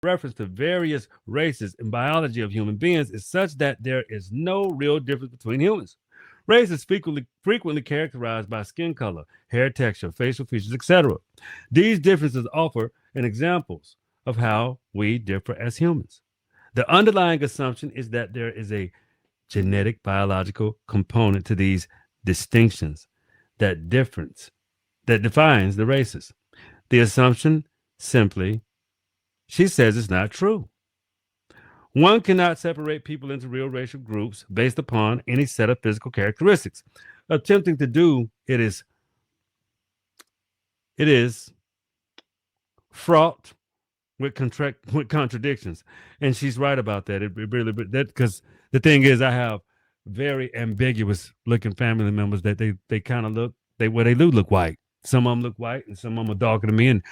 reference to various races and biology of human beings is such that there is no real difference between humans. Race is frequently characterized by skin color, hair texture, facial features, etc. These differences offer an examples of how we differ as humans. The underlying assumption is that there is a genetic biological component to these distinctions that difference that defines the races. The assumption simply, she says, is not true. One cannot separate people into real racial groups based upon any set of physical characteristics. Attempting to do it is fraught with contradictions, and she's right about that. It really that because the thing is, I have very ambiguous looking family members that they kind of look they do look white. Some of them look white, and some of them are darker than me, and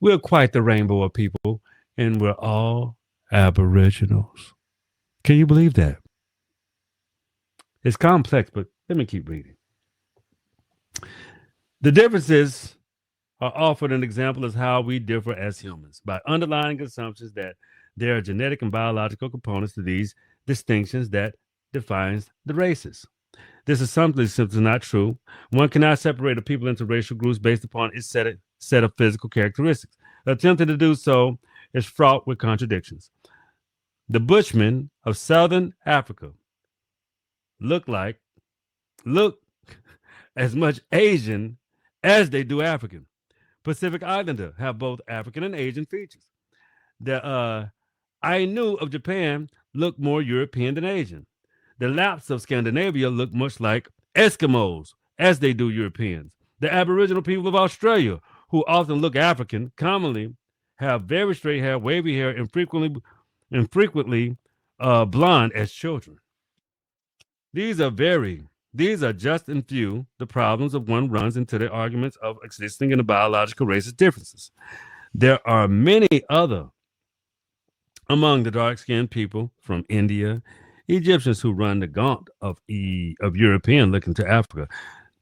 we're quite the rainbow of people, and we're all aboriginals. Can you believe that? It's complex, but let me keep reading. The differences are offered an example as how we differ as humans by underlying assumptions that there are genetic and biological components to these distinctions that defines the races. This assumption is simply not true. One cannot separate a people into racial groups based upon its set of physical characteristics. Attempting to do so is fraught with contradictions. The Bushmen of southern Africa look like look as much Asian as they do African. Pacific Islander have both African and Asian features. The Ainu of Japan look more European than Asian. The Lapps of Scandinavia look much like Eskimos as they do Europeans. The Aboriginal people of Australia, who often look African, commonly have very straight hair, wavy hair, and frequently blonde as children. These are very these are just in few the problems of one runs into the arguments of existing in the biological races differences. There are many other among the dark-skinned people from India, Egyptians who run the gaunt of European looking to Africa.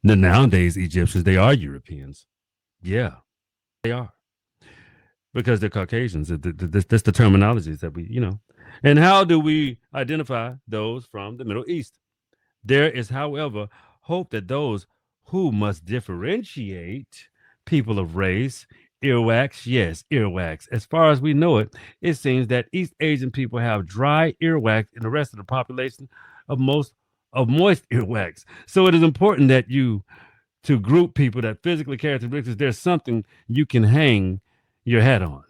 Now, nowadays, Egyptians, they are Europeans. Yeah, they are because they're Caucasians. That's the terminologies that we. And how do we identify those from the Middle East? There is, however, hope that those who must differentiate people of race, earwax, yes, earwax. As far as we know it, it seems that East Asian people have dry earwax and the rest of the population of most of moist earwax. So it is important that you to group people that physically characteristics, there's something you can hang your hat on.